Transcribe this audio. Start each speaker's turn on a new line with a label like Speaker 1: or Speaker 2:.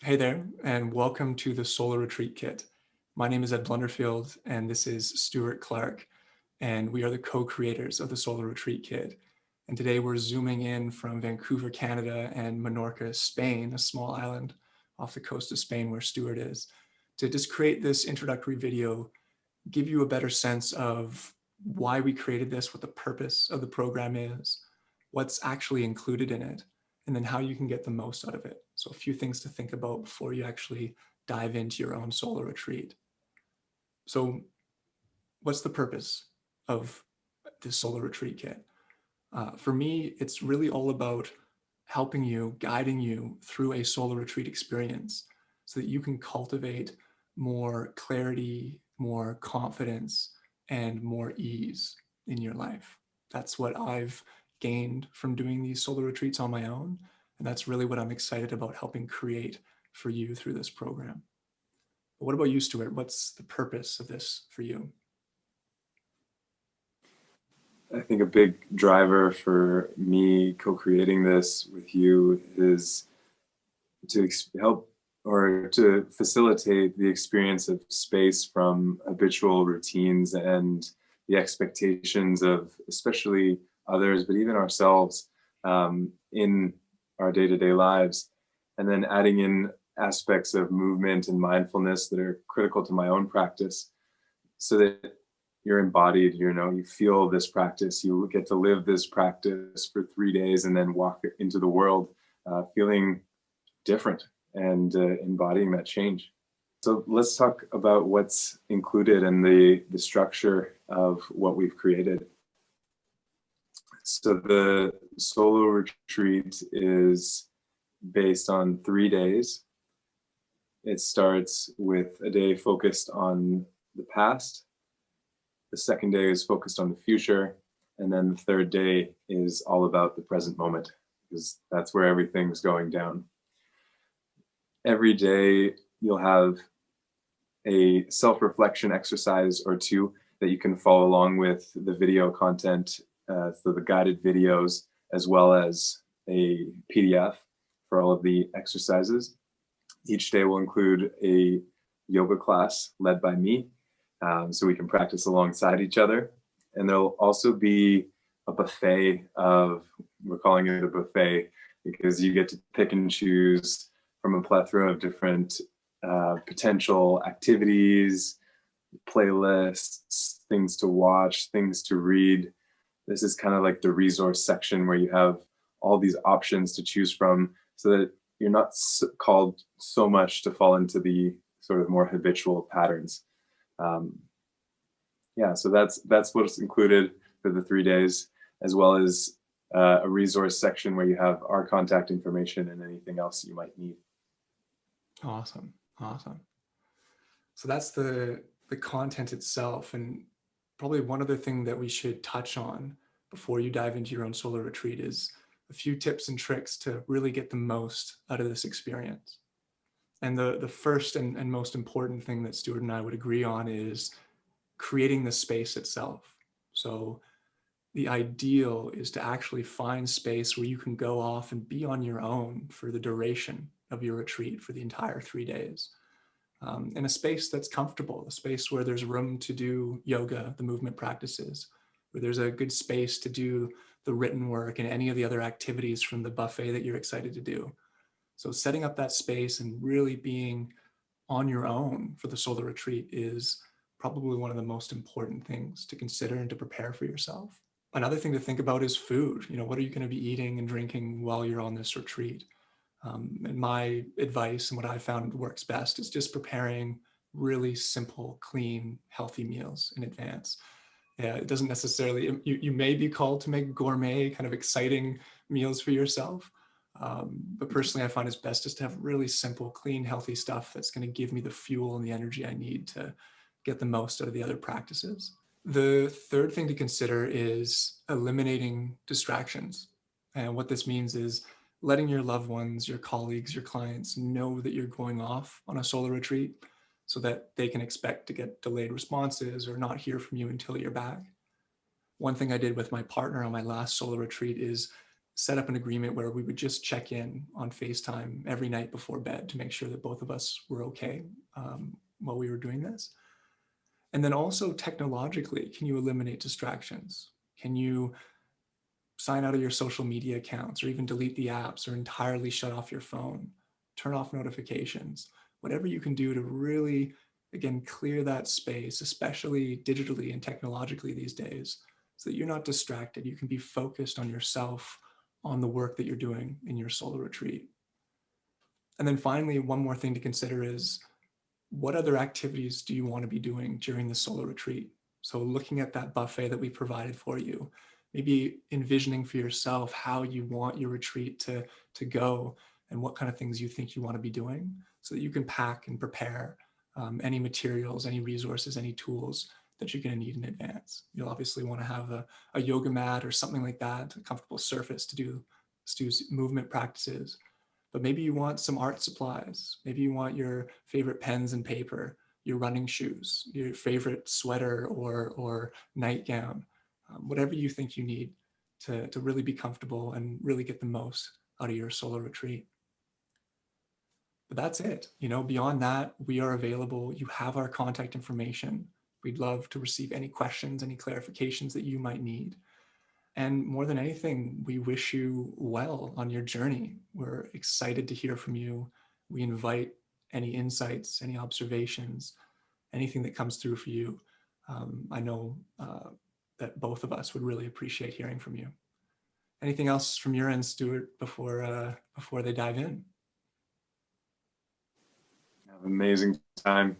Speaker 1: Hey there, and welcome to the Solar Retreat Kit. My name is Ed Blunderfield, and this is Stuart Clark, and we are the co-creators of the Solar Retreat Kit. And today we're zooming in from Vancouver, Canada, and Menorca, Spain, a small island off the coast of Spain where Stuart is, to just create this introductory video, give you a better sense of why we created this, what the purpose of the program is, what's actually included in it, and then how you can get the most out of it. So a few things to think about before you actually dive into your own solar retreat. So what's the purpose of this solar retreat kit? For me, it's really all about helping you, guiding you through a solar retreat experience so that you can cultivate more clarity, more confidence, and more ease in your life. That's what I've gained from doing these solar retreats on my own. And that's really what I'm excited about helping create for you through this program. But what about you, Stuart? What's the purpose of this for you?
Speaker 2: I think a big driver for me co-creating this with you is to help or to facilitate the experience of space from habitual routines and the expectations of especially others, but even ourselves in our day-to-day lives. And then adding in aspects of movement and mindfulness that are critical to my own practice so that you're embodied, you feel this practice, you get to live this practice for 3 days and then walk into the world feeling different and embodying that change. So let's talk about what's included in the structure of what we've created. So the solo retreat is based on 3 days. It starts with a day focused on the past. The second day is focused on the future. And then the third day is all about the present moment, because that's where everything's going down. Every day you'll have a self-reflection exercise or two that you can follow along with the video content, so the guided videos, as well as a PDF for all of the exercises. Each day will include a yoga class led by me, so we can practice alongside each other. And there'll also be a buffet we're calling it a buffet because you get to pick and choose from a plethora of different potential activities, playlists, things to watch, things to read. This is kind of like the resource section where you have all these options to choose from so that you're not called so much to fall into the sort of more habitual patterns. So that's what's included for the 3 days, as well as a resource section where you have our contact information and anything else you might need.
Speaker 1: Awesome. So that's the content itself. And probably one other thing that we should touch on before you dive into your own solar retreat is a few tips and tricks to really get the most out of this experience. And the first and most important thing that Stuart and I would agree on is creating the space itself. So the ideal is to actually find space where you can go off and be on your own for the duration of your retreat for the entire 3 days. In a space that's comfortable, a space where there's room to do yoga, the movement practices, where there's a good space to do the written work and any of the other activities from the buffet that you're excited to do. So setting up that space and really being on your own for the solar retreat is probably one of the most important things to consider and to prepare for yourself. Another thing to think about is food. What are you going to be eating and drinking while you're on this retreat? And my advice and what I found works best is just preparing really simple, clean, healthy meals in advance. Yeah, it doesn't necessarily, you may be called to make gourmet, kind of exciting meals for yourself. But personally, I find it's best just to have really simple, clean, healthy stuff that's going to give me the fuel and the energy I need to get the most out of the other practices. The third thing to consider is eliminating distractions. And what this means is letting your loved ones, your colleagues, your clients know that you're going off on a solar retreat so that they can expect to get delayed responses or not hear from you until you're back. One thing I did with my partner on my last solar retreat is set up an agreement where we would just check in on FaceTime every night before bed to make sure that both of us were okay while we were doing this. And then also technologically, can you eliminate distractions? Can you sign out of your social media accounts or even delete the apps or entirely shut off your phone, turn off notifications, whatever you can do to really, again, clear that space, especially digitally and technologically these days, so that you're not distracted. You can be focused on yourself, on the work that you're doing in your solo retreat. And then finally, one more thing to consider is what other activities do you want to be doing during the solo retreat? So looking at that buffet that we provided for you, maybe envisioning for yourself how you want your retreat to go and what kind of things you think you want to be doing so that you can pack and prepare any materials, any resources, any tools that you're going to need in advance. You'll obviously want to have a yoga mat or something like that, a comfortable surface to do movement practices. But maybe you want some art supplies. Maybe you want your favorite pens and paper, your running shoes, your favorite sweater or nightgown, whatever you think you need to really be comfortable and really get the most out of your solo retreat. But that's it. You know, beyond that, we are available. You have our contact information. We'd love to receive any questions, any clarifications that you might need. And more than anything, we wish you well on your journey. We're excited to hear from you. We invite any insights, any observations, anything that comes through for you. I know that both of us would really appreciate hearing from you. Anything else from your end, Stuart, before they dive in?
Speaker 2: Have an amazing time.